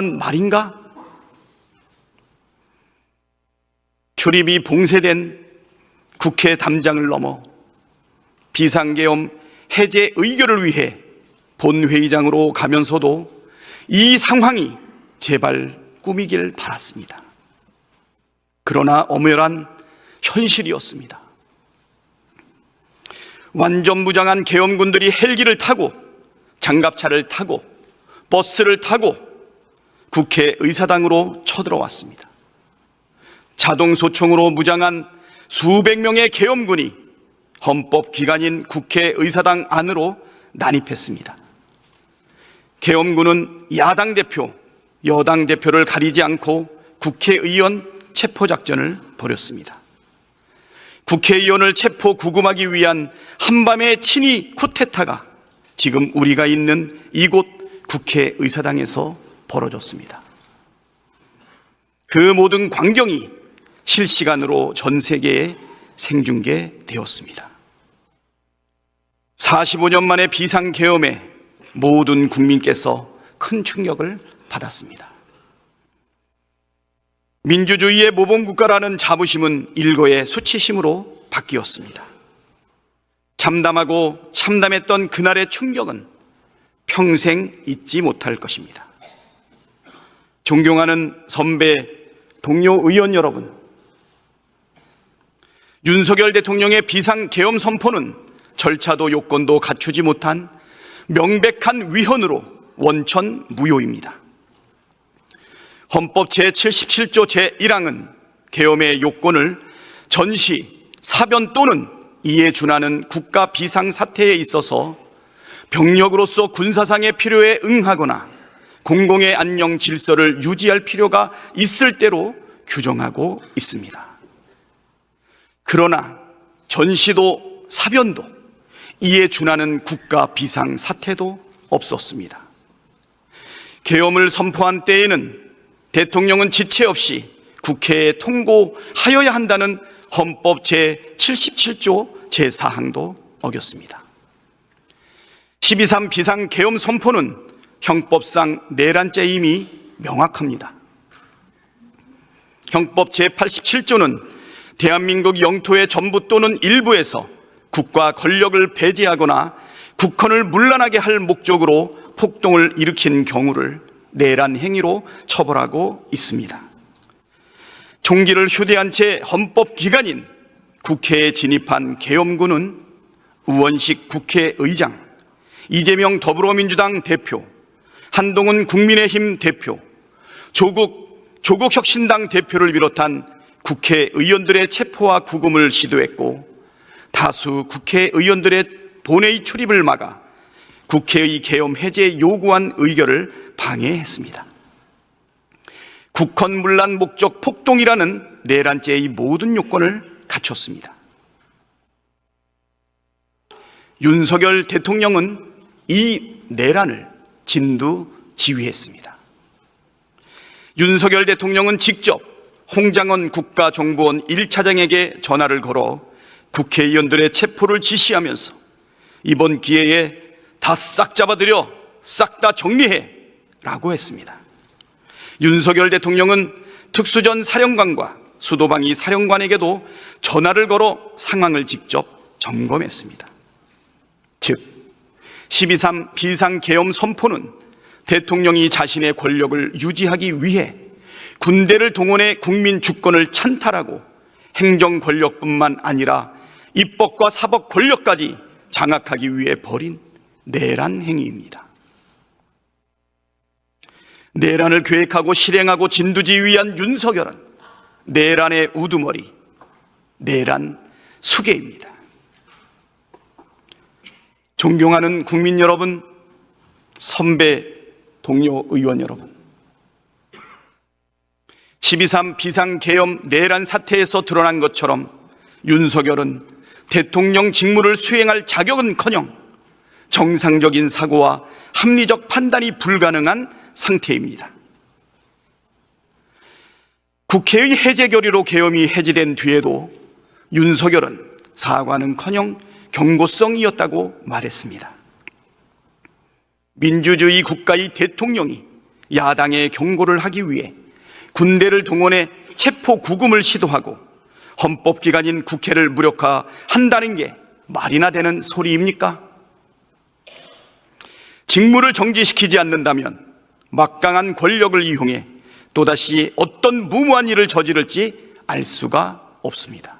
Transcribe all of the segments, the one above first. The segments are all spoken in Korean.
말인가? 출입이 봉쇄된 국회 담장을 넘어 비상계엄 해제 의결을 위해 본회의장으로 가면서도 이 상황이 제발 꿈이길 바랐습니다. 그러나 엄연한 현실이었습니다. 완전 무장한 계엄군들이 헬기를 타고 장갑차를 타고 버스를 타고 국회의사당으로 쳐들어왔습니다. 자동소총으로 무장한 수백 명의 계엄군이 헌법기관인 국회의사당 안으로 난입했습니다. 계엄군은 야당 대표, 여당 대표를 가리지 않고 국회의원 체포작전을 벌였습니다. 국회의원을 체포 구금하기 위한 한밤의 친위 쿠데타가 지금 우리가 있는 이곳 국회의사당에서 벌어졌습니다. 그 모든 광경이 실시간으로 전 세계에 생중계되었습니다. 45년 만에 비상계엄에 모든 국민께서 큰 충격을 받았습니다. 민주주의의 모범국가라는 자부심은 일거의 수치심으로 바뀌었습니다. 참담하고 참담했던 그날의 충격은 평생 잊지 못할 것입니다. 존경하는 선배 동료 의원 여러분, 윤석열 대통령의 비상계엄 선포는 절차도 요건도 갖추지 못한 명백한 위헌으로 원천 무효입니다. 헌법 제77조 제1항은 계엄의 요건을 전시, 사변 또는 이에 준하는 국가 비상사태에 있어서 병력으로서 군사상의 필요에 응하거나 공공의 안녕 질서를 유지할 필요가 있을 때로 규정하고 있습니다. 그러나 전시도 사변도 이에 준하는 국가 비상사태도 없었습니다. 계엄을 선포한 때에는 대통령은 지체 없이 국회에 통고하여야 한다는 헌법 제77조 제4항도 어겼습니다. 12.3 비상계엄 선포는 형법상 내란죄임이 명확합니다. 형법 제87조는 대한민국 영토의 전부 또는 일부에서 국가 권력을 배제하거나 국헌을 문란하게 할 목적으로 폭동을 일으킨 경우를 내란 행위로 처벌하고 있습니다. 총기를 휴대한 채 헌법기관인 국회에 진입한 계엄군은 우원식 국회의장, 이재명 더불어민주당 대표, 한동훈 국민의힘 대표, 조국 혁신당 대표를 비롯한 국회의원들의 체포와 구금을 시도했고, 다수 국회의원들의 본회의 출입을 막아 국회의 계엄 해제 요구한 의결을 방해했습니다. 국헌 문란 목적 폭동이라는 내란죄의 모든 요건을 갖췄습니다. 윤석열 대통령은 이 내란을 진두지휘했습니다. 윤석열 대통령은 직접 홍장원 국가정보원 1차장에게 전화를 걸어 국회의원들의 체포를 지시하면서 이번 기회에 다 싹 잡아들여 싹 다 정리해 라고 했습니다. 윤석열 대통령은 특수전 사령관과 수도방위 사령관에게도 전화를 걸어 상황을 직접 점검했습니다. 즉 12.3 비상계엄 선포는 대통령이 자신의 권력을 유지하기 위해 군대를 동원해 국민 주권을 찬탈하고 행정 권력뿐만 아니라 입법과 사법 권력까지 장악하기 위해 벌인 내란 행위입니다. 내란을 계획하고 실행하고 진두지휘한 윤석열은 내란의 우두머리, 내란 수괴입니다. 존경하는 국민 여러분, 선배 동료 의원 여러분, 12.3 비상계엄 내란 사태에서 드러난 것처럼 윤석열은 대통령 직무를 수행할 자격은커녕 정상적인 사고와 합리적 판단이 불가능한 상태입니다. 국회의 해제 결의로 계엄이 해제된 뒤에도 윤석열은 사과는커녕 경고성이었다고 말했습니다. 민주주의 국가의 대통령이 야당의 경고를 하기 위해 군대를 동원해 체포 구금을 시도하고 헌법기관인 국회를 무력화한다는 게 말이나 되는 소리입니까? 직무를 정지시키지 않는다면 막강한 권력을 이용해 또다시 어떤 무모한 일을 저지를지 알 수가 없습니다.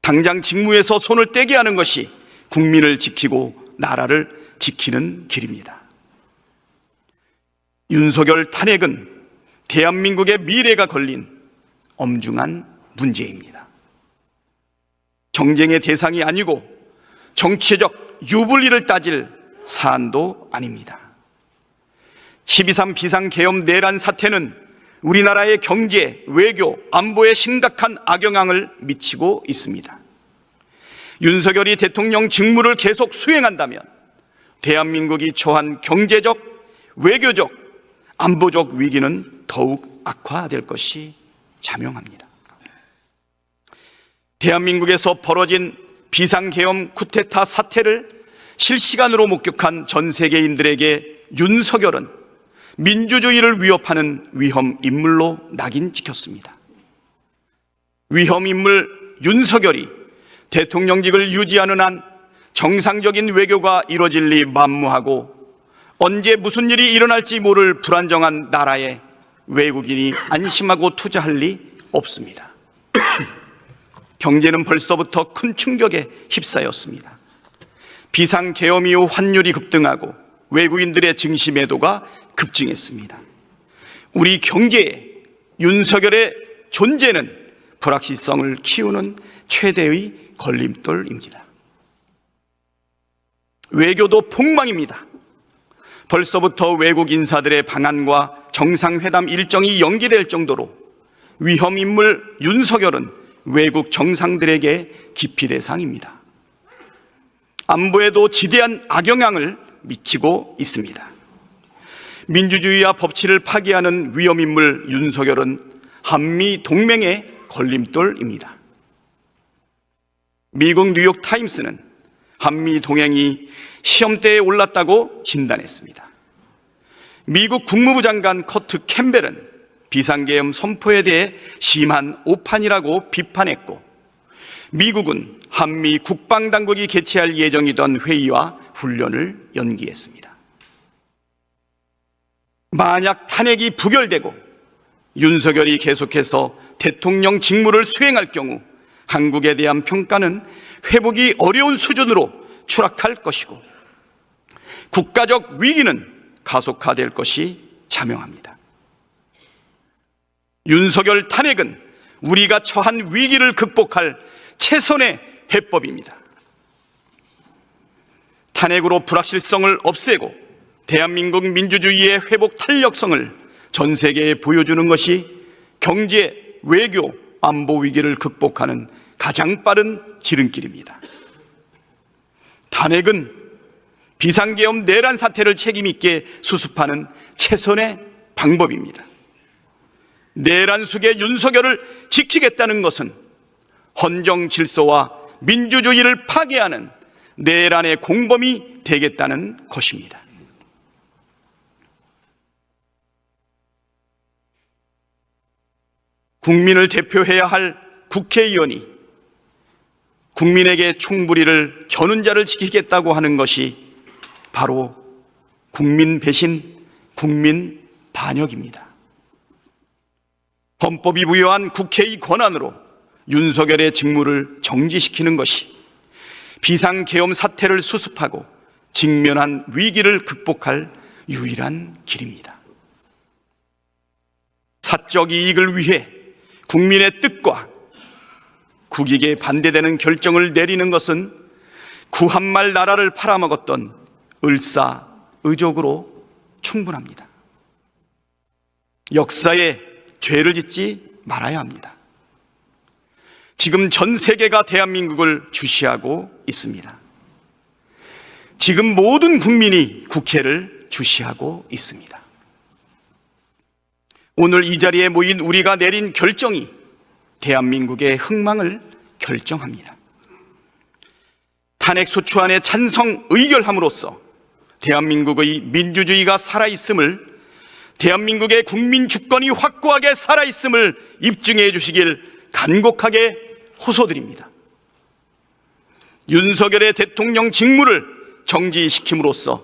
당장 직무에서 손을 떼게 하는 것이 국민을 지키고 나라를 지키는 길입니다. 윤석열 탄핵은 대한민국의 미래가 걸린 엄중한 문제입니다. 경쟁의 대상이 아니고 정치적 유불리를 따질 사안도 아닙니다. 12.3 비상계엄 내란 사태는 우리나라의 경제, 외교, 안보에 심각한 악영향을 미치고 있습니다. 윤석열이 대통령 직무를 계속 수행한다면 대한민국이 처한 경제적, 외교적, 안보적 위기는 더욱 악화될 것이 자명합니다. 대한민국에서 벌어진 비상계엄 쿠데타 사태를 실시간으로 목격한 전 세계인들에게 윤석열은 민주주의를 위협하는 위험 인물로 낙인 찍혔습니다. 위험 인물 윤석열이 대통령직을 유지하는 한 정상적인 외교가 이루어질 리 만무하고 언제 무슨 일이 일어날지 모를 불안정한 나라에 외국인이 안심하고 투자할 리 없습니다. 경제는 벌써부터 큰 충격에 휩싸였습니다. 비상계엄 이후 환율이 급등하고 외국인들의 증시 매도가 급증했습니다. 우리 경제에 윤석열의 존재는 불확실성을 키우는 최대의 걸림돌입니다. 외교도 폭망입니다. 벌써부터 외국 인사들의 방한과 정상회담 일정이 연기될 정도로 위험 인물 윤석열은 외국 정상들에게 기피 대상입니다. 안보에도 지대한 악영향을 미치고 있습니다. 민주주의와 법치를 파괴하는 위험 인물 윤석열은 한미 동맹의 걸림돌입니다. 미국 뉴욕 타임스는 한미 동맹이 시험대에 올랐다고 진단했습니다. 미국 국무부 장관 커트 캠벨은 비상계엄 선포에 대해 심한 오판이라고 비판했고, 미국은 한미 국방당국이 개최할 예정이던 회의와 훈련을 연기했습니다. 만약 탄핵이 부결되고 윤석열이 계속해서 대통령 직무를 수행할 경우 한국에 대한 평가는 회복이 어려운 수준으로 추락할 것이고 국가적 위기는 가속화될 것이 자명합니다. 윤석열 탄핵은 우리가 처한 위기를 극복할 최선의 해법입니다. 탄핵으로 불확실성을 없애고 대한민국 민주주의의 회복 탄력성을 전 세계에 보여주는 것이 경제, 외교, 안보 위기를 극복하는 가장 빠른 지름길입니다. 탄핵은 비상계엄 내란 사태를 책임있게 수습하는 최선의 방법입니다. 내란 속의 윤석열을 지키겠다는 것은 헌정 질서와 민주주의를 파괴하는 내란의 공범이 되겠다는 것입니다. 국민을 대표해야 할 국회의원이 국민에게 총부리를 겨눈 자를 지키겠다고 하는 것이 바로 국민 배신, 국민 반역입니다. 헌법이 부여한 국회의 권한으로 윤석열의 직무를 정지시키는 것이 비상계엄 사태를 수습하고 직면한 위기를 극복할 유일한 길입니다. 사적 이익을 위해 국민의 뜻과 국익에 반대되는 결정을 내리는 것은 구한말 나라를 팔아먹었던 을사의족으로 충분합니다. 역사에 죄를 짓지 말아야 합니다. 지금 전 세계가 대한민국을 주시하고 있습니다. 지금 모든 국민이 국회를 주시하고 있습니다. 오늘 이 자리에 모인 우리가 내린 결정이 대한민국의 흥망을 결정합니다. 탄핵 소추안에 찬성 의결함으로써 대한민국의 민주주의가 살아있음을, 대한민국의 국민 주권이 확고하게 살아있음을 입증해 주시길 간곡하게 호소드립니다. 윤석열의 대통령 직무를 정지시킴으로써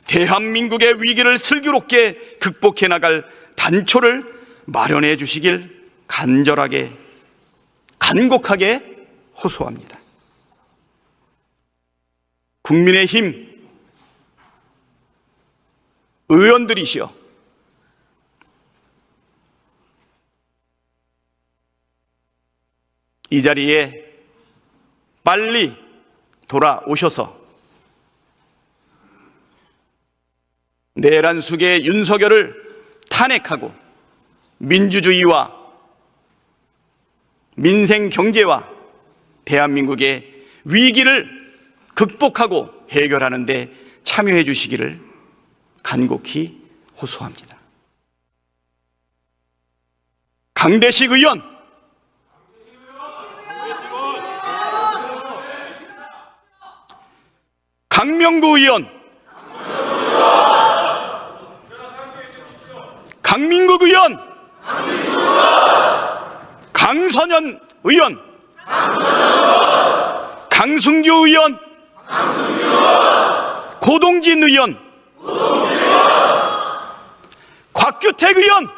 대한민국의 위기를 슬기롭게 극복해 나갈 단초를 마련해 주시길 간절하게, 간곡하게 호소합니다. 국민의힘 의원들이시여, 이 자리에 빨리 돌아오셔서 내란 숙의 윤석열을 탄핵하고 민주주의와 민생 경제와 대한민국의 위기를 극복하고 해결하는 데 참여해 주시기를 간곡히 호소합니다. 강대식 의원, 강명구 의원, 강민국 의원, 강선현 의원, 강승규 의원, 고동진 의원, 곽규택 의원,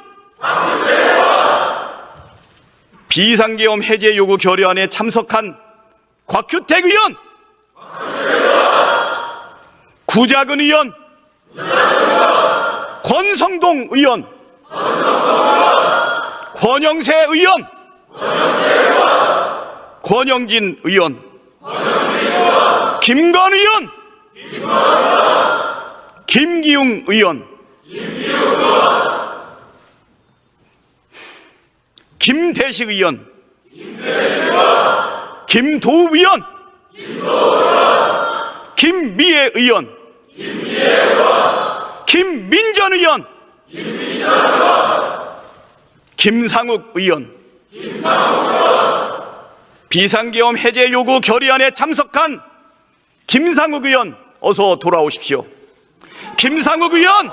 비상계엄 해제 요구 결의안에 참석한 곽규택 의원, 구자근 의원, 권성동 의원, 권영세 의원, 권영진 의원, 김건 의원, 김기웅 의원, 김대식 의원, 김도우 의원, 김미애 의원, 김민전 의원, 김상욱 의원, 비상계엄 해제 요구 결의안에 참석한 김상욱 의원, 어서 돌아오십시오. 김상욱 의원,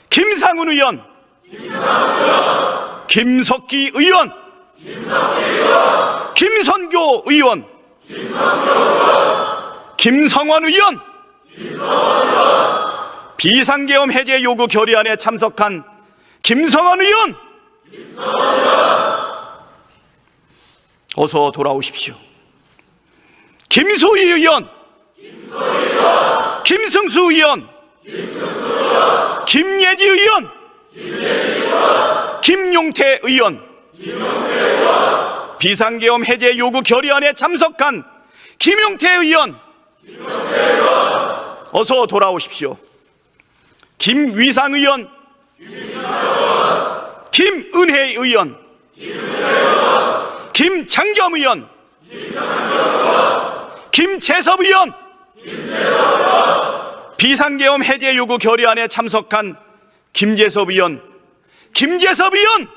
김상훈 의원, 김석기 의원, 김선교 의원, 김성원 의원, 비상계엄 해제 요구 결의안에 참석한 김성원 의원, 어서 돌아오십시오. 김소희 의원, 김승수 의원, 김예지 의원, 김용태 의원, 비상계엄 해제 요구 결의안에 참석한 김용태 의원, 어서 돌아오십시오. 김위상 의원, 김은혜 의원, 김창겸 의원, 김재섭 의원, 비상계엄 해제 요구 결의안에 참석한 김재섭 의원, 김재섭 의원,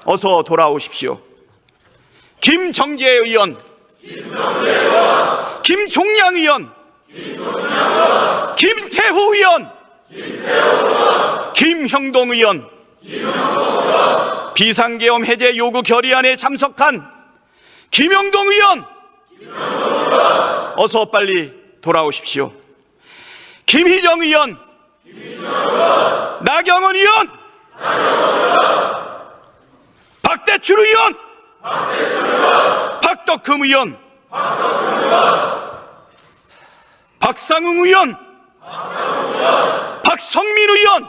어서 돌아오십시오. 김정재 의원, 김종양 의원, 김태후 의원, 김형동 의원, 비상계엄 해제 요구 결의안에 참석한 김형동 의원, 어서 빨리 돌아오십시오. 김희정 의원, 나경원 의원, 박대출 의원, 박덕흠 의원, 박상웅 의원, 박성민 의원,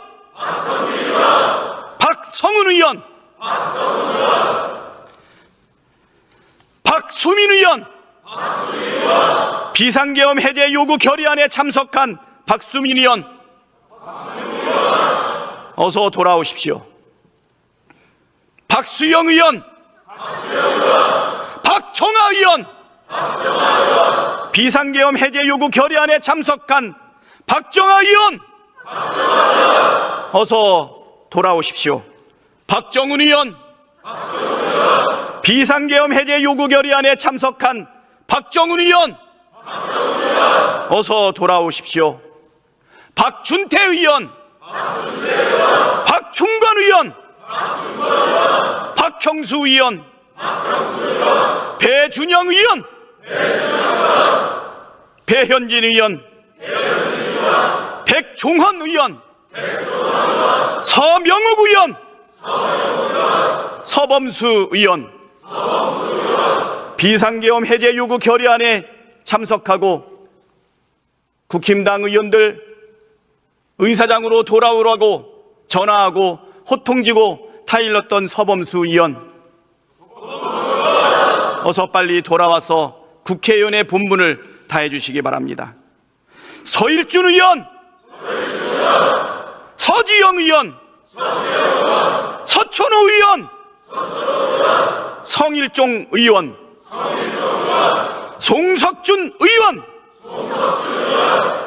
박성훈 의원, 박수민 의원, 비상계엄 해제 요구 결의안에 참석한 박수민 의원, 어서 돌아오십시오. 박수영 의원, 박정아 의원, 비상계엄 해제 요구 결의안에 참석한 박정아 의원, 어서 돌아오십시오. 박정훈 의원, 비상계엄 해제 요구 결의안에 참석한 박정훈 의원, 어서 돌아오십시오. 박준태 의원, 박충건 의원, 박형수 의원, 배준영 의원, 배현진 의원, 백종헌 의원, 서명욱 의원, 서범수 의원, 비상계엄 해제 요구 결의안에 참석하고 국힘당 의원들 의사장으로 돌아오라고 전화하고 호통지고 타일렀던 서범수 의원, 어서 빨리 돌아와서 국회의원의 본분을 다해 주시기 바랍니다. 서일준 의원, 서지영 의원, 서천호 의원, 성일종 의원, 송석준 의원,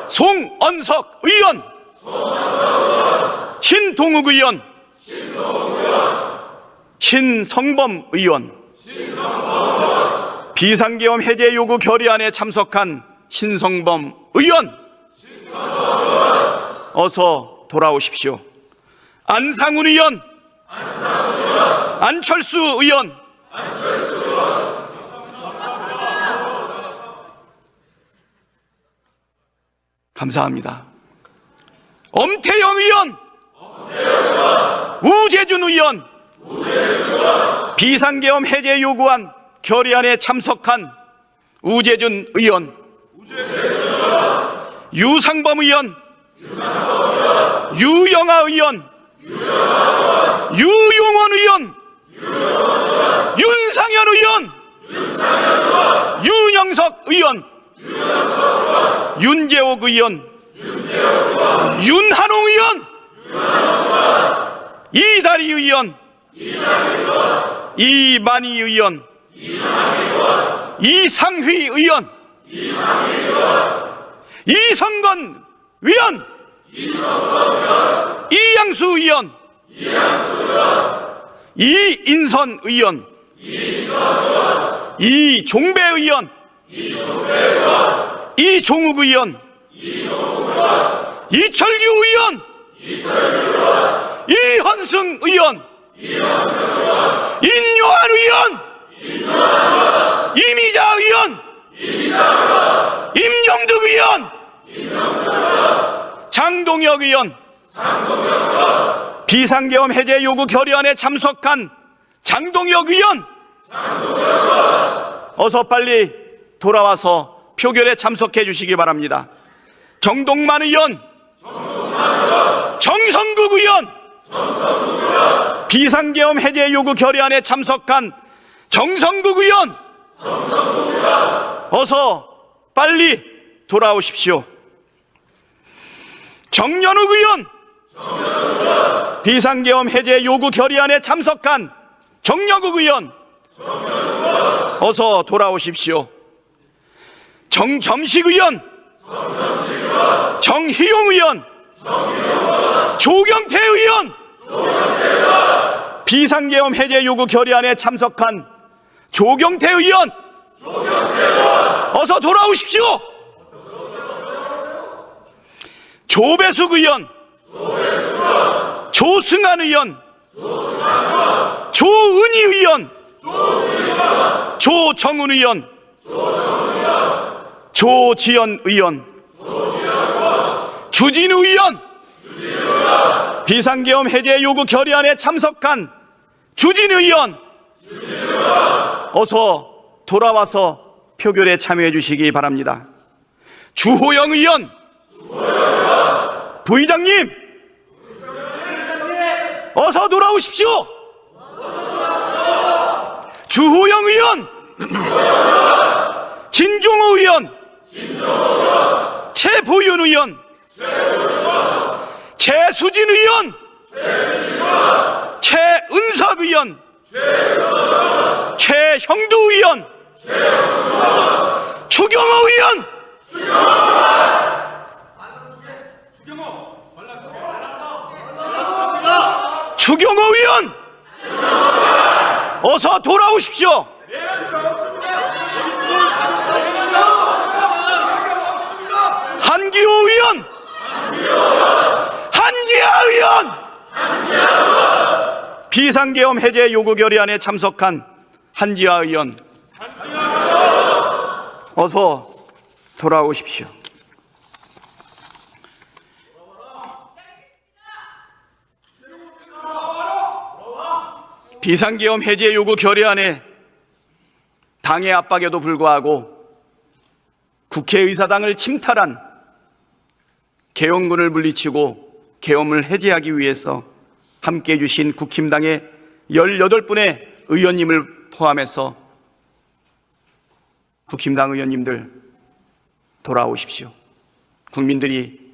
송언석 의원, 신동욱 의원, 신성범 의원, 비상계엄 해제 요구 결의안에 참석한 신성범 의원, 어서 돌아오십시오. 안상훈 의원, 안철수 의원, 감사합니다. 엄태영 의원, 우재준 의원, 비상계엄 해제 요구안 결의안에 참석한 우재준 의원, 유상범 의원, 유영아 의원, 유용원 의원, 윤상현 의원, 윤영석 의원, 윤재옥 의원, 윤한홍 의원, 이다리 의원, 이만희 의원, 이상휘 의원, 이성건 의원, 이양수 의원, 이인선 의원, 이종배 의원, 이종욱 의원, 이철규 의원, 이헌승 의원, 인요한 의원, 이미자 의원, 임영득 의원, 장동혁 의원, 비상계엄 해제 요구 결의안에 참석한 장동혁 의원, 어서 빨리 돌아와서 표결에 참석해 주시기 바랍니다. 정동만 의원, 정성국 의원, 비상계엄 해제 요구 결의안에 참석한 정성국 의원, 어서 빨리 돌아오십시오. 정연욱 의원, 비상계엄 해제 요구 결의안에 참석한 정연욱 의원, 어서 돌아오십시오. 정점식 의원, 정희용 의원, 조경태 의원, 비상계엄 해제 요구 결의안에 참석한 조경태 의원, 어서 돌아오십시오. 조배숙 의원, 조승환 의원, 조은희 의원, 조정훈 의원, 조지연 의원, 주진우 의원, 비상계엄 해제 요구 결의안에 참석한 주진우 의원, 어서 돌아와서 표결에 참여해 주시기 바랍니다. 주호영 의원, 부의장님, 어서 돌아오십시오. 주호영 의원, 진종호 의원, 최보윤 의원, 최수진 의원, 최은석 의원, 최형두 의원, 추경호 의원, 추경호 의원, 어서 돌아오십시오. 비상계엄 해제 요구 결의안에 참석한 한지아 의원, 어서 돌아오십시오. 비상계엄 해제 요구 결의안에 당의 압박에도 불구하고 국회의사당을 침탈한 계엄군을 물리치고 계엄을 해제하기 위해서 함께해 주신 국힘당의 18분의 의원님을 포함해서 국힘당 의원님들 돌아오십시오. 국민들이,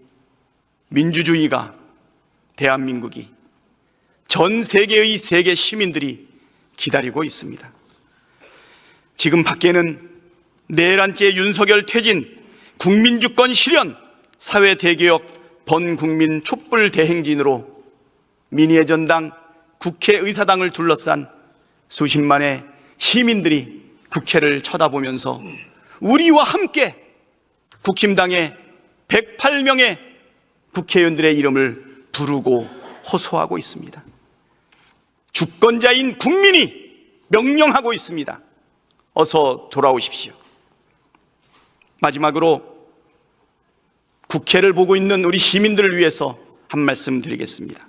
민주주의가, 대한민국이, 전 세계의 세계 시민들이 기다리고 있습니다. 지금 밖에는 내란죄 윤석열 퇴진, 국민주권 실현, 사회 대개혁, 번국민 촛불 대행진으로 민의의 전당, 국회의사당을 둘러싼 수십만의 시민들이 국회를 쳐다보면서 우리와 함께 국힘당의 108명의 국회의원들의 이름을 부르고 호소하고 있습니다. 주권자인 국민이 명령하고 있습니다. 어서 돌아오십시오. 마지막으로 국회를 보고 있는 우리 시민들을 위해서 한 말씀 드리겠습니다.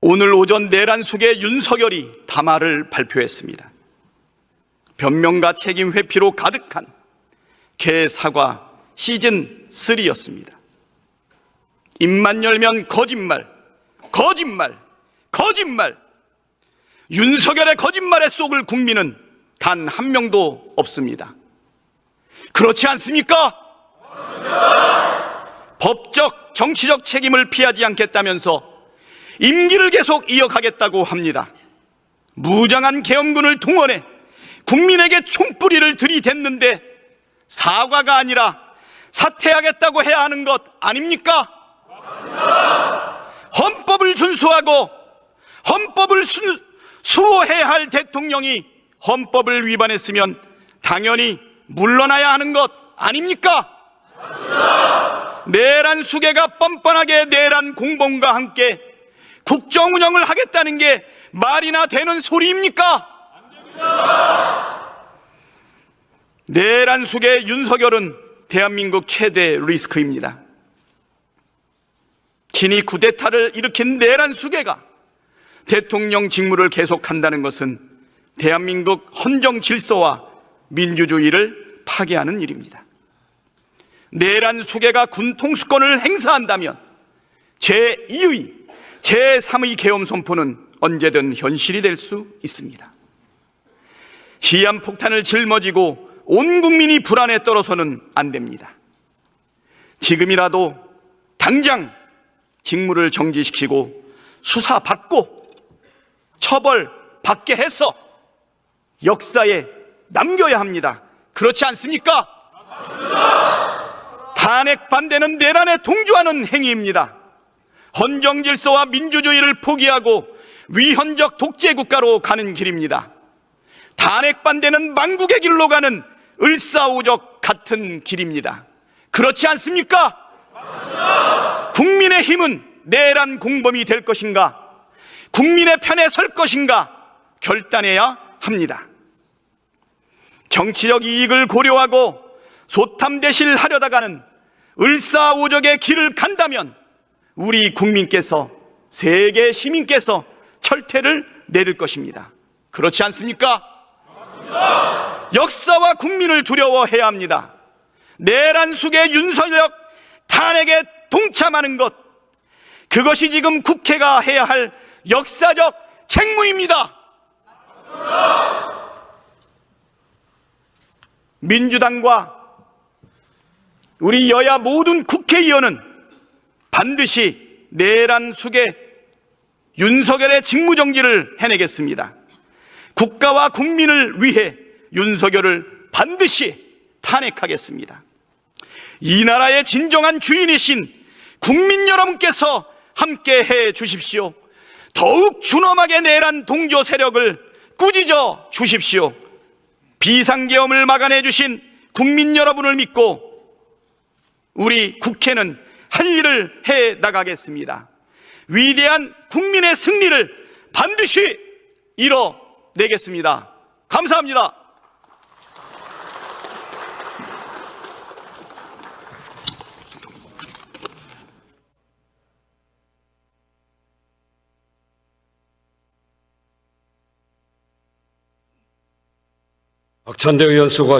오늘 오전 내란 속에 윤석열이 담화를 발표했습니다. 변명과 책임 회피로 가득한 개사과 시즌3였습니다. 입만 열면 거짓말, 거짓말, 거짓말. 윤석열의 거짓말에 속을 국민은 단 한 명도 없습니다. 그렇지 않습니까? 법적, 정치적 책임을 피하지 않겠다면서 임기를 계속 이어가겠다고 합니다. 무장한 계엄군을 동원해 국민에게 총뿌리를 들이댔는데 사과가 아니라 사퇴하겠다고 해야 하는 것 아닙니까? 헌법을 준수하고 헌법을 수호해야 할 대통령이 헌법을 위반했으면 당연히 물러나야 하는 것 아닙니까? 내란 수괴가 뻔뻔하게 내란 공범과 함께 국정 운영을 하겠다는 게 말이나 되는 소리입니까? 내란 수괴 윤석열은 대한민국 최대 리스크입니다. 친이 쿠데타를 일으킨 내란 수괴가 대통령 직무를 계속한다는 것은 대한민국 헌정 질서와 민주주의를 파괴하는 일입니다. 내란 수괴가 군 통수권을 행사한다면 제2의, 제3의 계엄 선포는 언제든 현실이 될 수 있습니다. 시한폭탄을 짊어지고 온 국민이 불안에 떨어서는 안 됩니다. 지금이라도 당장 직무를 정지시키고 수사받고 처벌받게 해서 역사에 남겨야 합니다. 그렇지 않습니까? 탄핵 반대는 내란에 동조하는 행위입니다. 헌정 질서와 민주주의를 포기하고 위헌적 독재 국가로 가는 길입니다. 탄핵 반대는 망국의 길로 가는 을사오적 같은 길입니다. 그렇지 않습니까? 국민의힘은 내란 공범이 될 것인가, 국민의 편에 설 것인가 결단해야 합니다. 정치적 이익을 고려하고 소탐대실하려다가는 을사오적의 길을 간다면 우리 국민께서, 세계 시민께서 철퇴를 내릴 것입니다. 그렇지 않습니까? 맞습니다. 역사와 국민을 두려워해야 합니다. 내란 속의 윤석열 탄핵에 동참하는 것, 그것이 지금 국회가 해야 할 역사적 책무입니다. 맞습니다. 민주당과 우리 여야 모든 국회의원은 반드시 내란 속의 윤석열의 직무정지를 해내겠습니다. 국가와 국민을 위해 윤석열을 반드시 탄핵하겠습니다. 이 나라의 진정한 주인이신 국민 여러분께서 함께 해 주십시오. 더욱 준엄하게 내란 동조 세력을 꾸짖어 주십시오. 비상계엄을 막아내 주신 국민 여러분을 믿고 우리 국회는 할 일을 해 나가겠습니다. 위대한 국민의 승리를 반드시 이뤄내겠습니다. 감사합니다. 박찬대 의원 수고하셨습니다.